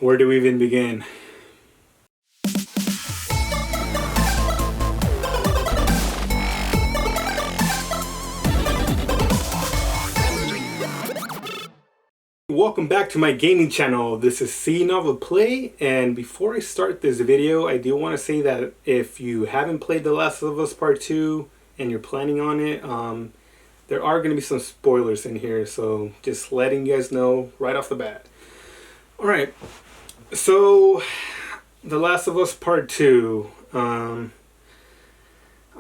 Where do we even begin? Welcome back to my gaming channel. This is C Novel Play, and before I start this video, I do want to say that if you haven't played The Last of Us Part 2 and you're planning on it, there are going to be some spoilers in here, so just letting you guys know right off the bat. Alright, so The Last of Us Part 2, I'm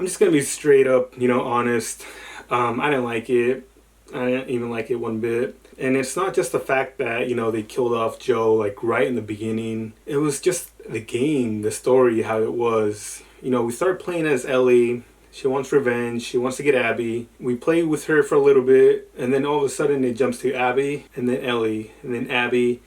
just going to be straight up, honest. I didn't like it. I didn't even like it one bit. And it's not just the fact that, they killed off Joe, like, right in the beginning. It was just the game, the story, how it was. We started playing as Ellie. She wants revenge. She wants to get Abby. We play with her for a little bit, and then all of a sudden it jumps to Abby, and then Ellie, and then Abby.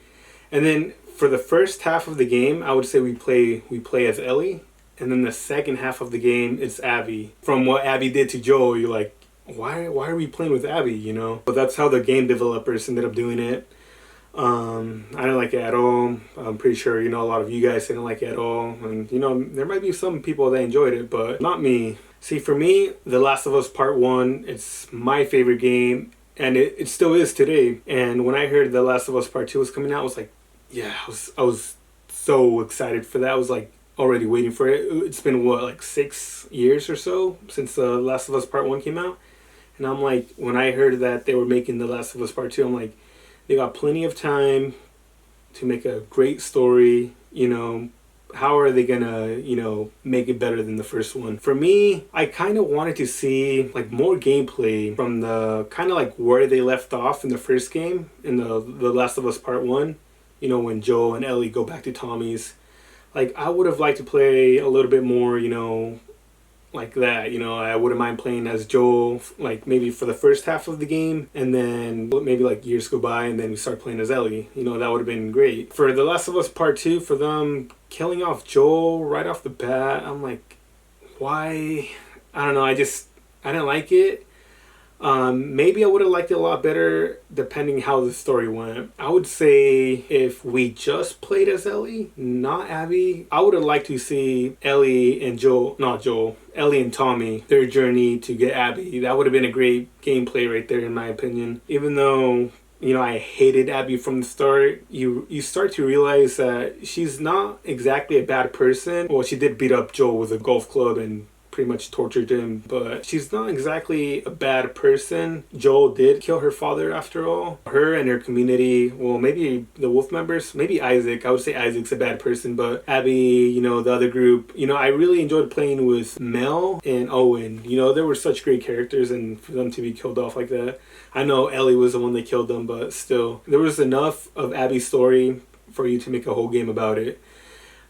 And then for the first half of the game, I would say we play as Ellie. And then the second half of the game, it's Abby. From what Abby did to Joel, you're like, why are we playing with Abby, But that's how the game developers ended up doing it. I didn't like it at all. I'm pretty sure, a lot of you guys didn't like it at all. And, there might be some people that enjoyed it, but not me. See, for me, The Last of Us Part 1, it's my favorite game, and it still is today. And when I heard The Last of Us Part 2 was coming out, I was like, yeah, I was so excited for that. I was like, already waiting for it. It's been, like 6 years or so since The Last of Us Part 1 came out. And I'm like, when I heard that they were making The Last of Us Part 2, I'm like, they got plenty of time to make a great story. How are they gonna, make it better than the first one? For me, I kind of wanted to see, like, more gameplay from the kind of like where they left off in the first game, in the Last of Us Part 1. When Joel and Ellie go back to Tommy's. Like, I would have liked to play a little bit more, like that. I wouldn't mind playing as Joel, like maybe for the first half of the game, and then maybe like years go by and then we start playing as Ellie. That would have been great. For The Last of Us Part 2, for them killing off Joel right off the bat, I'm like, why? I don't know, I didn't like it. Maybe I would have liked it a lot better depending how the story went. I would say if we just played as Ellie, not Abby, I would have liked to see Ellie and Ellie and Tommy, their journey to get Abby. That would have been a great gameplay right there, in my opinion. Even though, I hated Abby from the start, you start to realize that she's not exactly a bad person. Well, she did beat up Joel with a golf club and pretty much tortured him, but she's not exactly a bad person. Joel did kill her father after all. Her and her community, well, maybe the wolf members, maybe Isaac. I would say Isaac's a bad person, but Abby, the other group, I really enjoyed playing with Mel and Owen. There were such great characters, and for them to be killed off like that. I know Ellie was the one that killed them, but still, there was enough of Abby's story for you to make a whole game about it.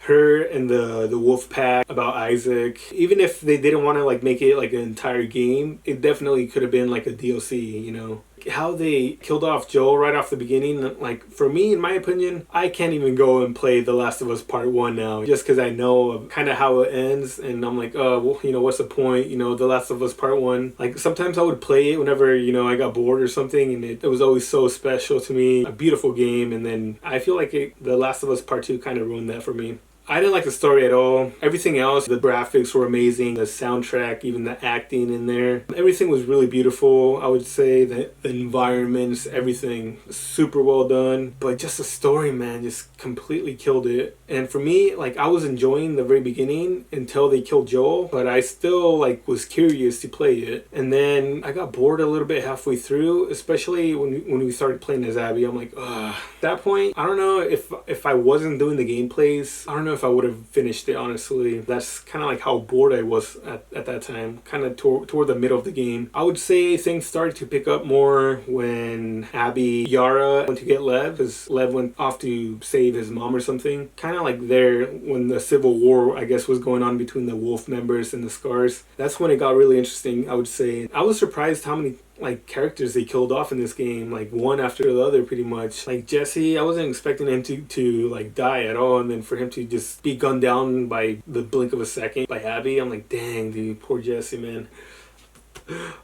Her and the wolf pack, about Isaac. Even if they didn't want to like make it like an entire game, it definitely could have been like a DLC, How they killed off Joel right off the beginning, like, for me, in my opinion, I can't even go and play The Last of Us Part 1 now, just because I know kind of how it ends, and I'm like, oh, well, what's the point, The Last of Us Part 1. Like, sometimes I would play it whenever, I got bored or something, and it was always so special to me, a beautiful game, and then I feel like The Last of Us Part 2 kind of ruined that for me. I didn't like the story at all. Everything else, the graphics were amazing, the soundtrack, even the acting in there. Everything was really beautiful. I would say that the environments, everything, super well done. But just the story, man, just completely killed it. And for me, like, I was enjoying the very beginning until they killed Joel, but I still, like, was curious to play it. And then I got bored a little bit halfway through, especially when we started playing as Abby. I'm like, ugh. At that point, I don't know if I wasn't doing the gameplays, I don't know if I would have finished it, honestly. That's kind of like how bored I was at that time, kind of toward the middle of the game. I would say things started to pick up more when Yara went to get Lev, because Lev went off to save his mom or something. Kind of like there, when the civil war, I guess, was going on between the wolf members and the Scars. That's when it got really interesting, I would say. I was surprised how many like characters they killed off in this game, like one after the other, pretty much. Like Jesse, I wasn't expecting him to like die at all, and then for him to just be gunned down by the blink of a second by Abby, I'm like, dang, dude, poor Jesse, man.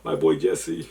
My boy Jesse.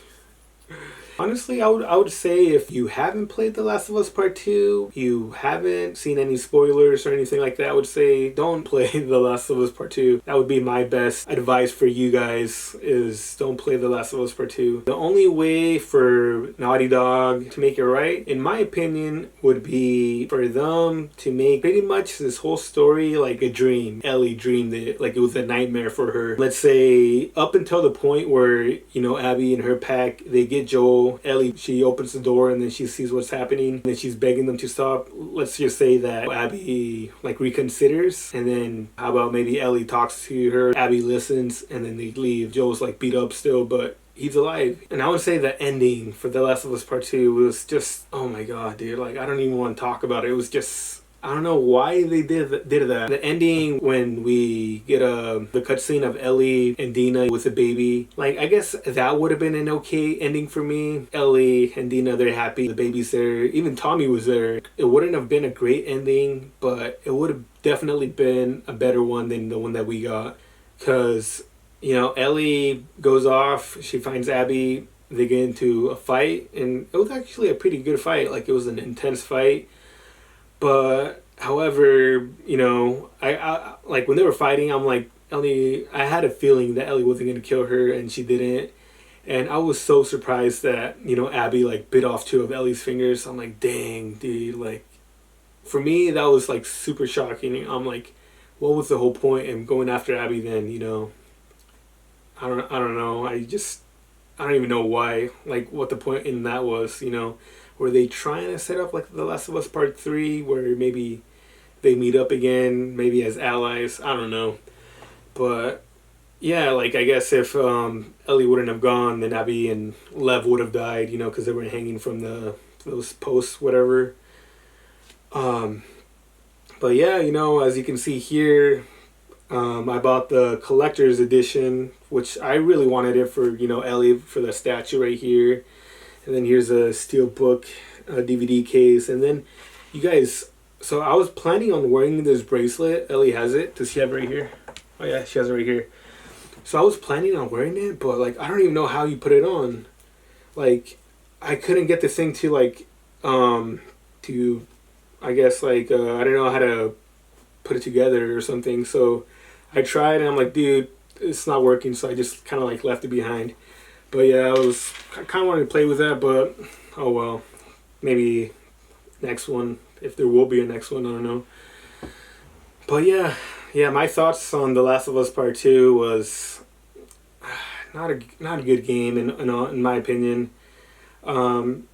Honestly, I would say if you haven't played The Last of Us Part 2, you haven't seen any spoilers or anything like that, I would say don't play The Last of Us Part 2. That would be my best advice for you guys, is don't play The Last of Us Part 2. The only way for Naughty Dog to make it right, in my opinion, would be for them to make pretty much this whole story like a dream. Ellie dreamed it, like it was a nightmare for her. Let's say up until the point where, you know, Abby and her pack, they get Joel. Ellie, she opens the door and then she sees what's happening and then she's begging them to stop. Let's just say that Abby like reconsiders, and then how about maybe Ellie talks to her, Abby listens, and then they leave. Joel's like beat up still, but he's alive. And I would say the ending for The Last of Us Part 2 was just, oh my god, dude, like I don't even want to talk about it. It was just, I don't know why they did that. The ending when we get the cutscene of Ellie and Dina with the baby, like I guess that would have been an okay ending for me. Ellie and Dina, they're happy, the baby's there, even Tommy was there. It wouldn't have been a great ending, but it would have definitely been a better one than the one that we got. Because, you know, Ellie goes off, she finds Abby, they get into a fight, and it was actually a pretty good fight. Like it was an intense fight. But however, you know, I like when they were fighting, I'm like, Ellie, I had a feeling that Ellie wasn't gonna kill her, and she didn't. And I was so surprised that, you know, Abby like bit off 2 of Ellie's fingers. I'm like, dang, dude, like for me that was like super shocking. I'm like, what was the whole point in going after Abby then, you know? I don't know. I don't even know why, like what the point in that was, you know. Were they trying to set up like The Last of Us Part 3 where maybe they meet up again, maybe as allies? I don't know. But yeah, like I guess if Ellie wouldn't have gone, then Abby and Lev would have died, you know, because they were hanging from those posts, whatever. But yeah, you know, as you can see here, I bought the collector's edition, which I really wanted it for, you know, Ellie, for the statue right here. And then here's a steelbook DVD case. And then you guys, so I was planning on wearing this bracelet. Ellie has it. Does she have it right here? Oh yeah, she has it right here. So I was planning on wearing it, but like I don't even know how you put it on. Like I couldn't get this thing to like to, I guess like I don't know how to put it together or something. So I tried and I'm like, dude, it's not working. So I just kind of like left it behind. But yeah, I kind of wanted to play with that, but oh well. Maybe next one, if there will be a next one, I don't know. But yeah, my thoughts on The Last of Us Part 2 was not a good game in my opinion.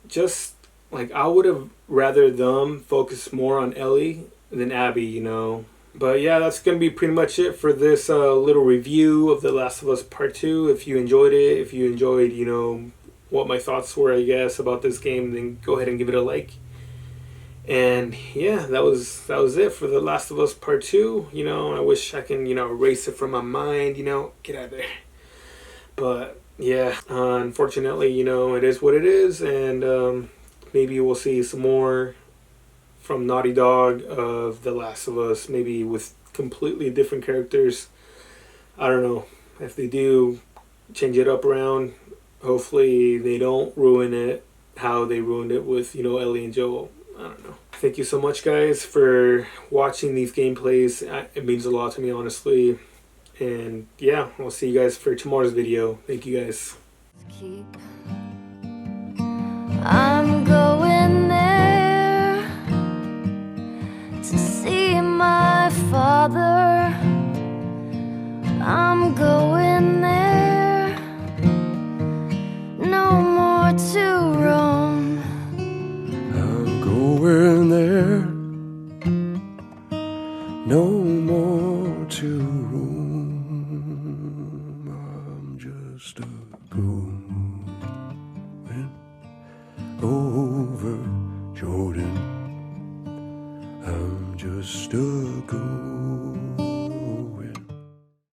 Just like I would have rather them focus more on Ellie than Abby, you know. But yeah, that's going to be pretty much it for this little review of The Last of Us Part 2. If you enjoyed it, if you enjoyed, you know, what my thoughts were, I guess, about this game, then go ahead and give it a like. And yeah, that was it for The Last of Us Part 2. You know, I wish I can, you know, erase it from my mind, you know, get out of there. But yeah, unfortunately, you know, it is what it is. And maybe we'll see some more from Naughty Dog of The Last of Us, maybe with completely different characters. I don't know. If they do change it up around, hopefully they don't ruin it how they ruined it with, you know, Ellie and Joel. I don't know. Thank you so much, guys, for watching these gameplays. It means a lot to me, honestly. And yeah, I'll see you guys for tomorrow's video. Thank you, guys. I'm going there to see my father. I'm going there, no more to roam. I'm going there, no more to roam. I'm just a going over Jordan. I'm just a going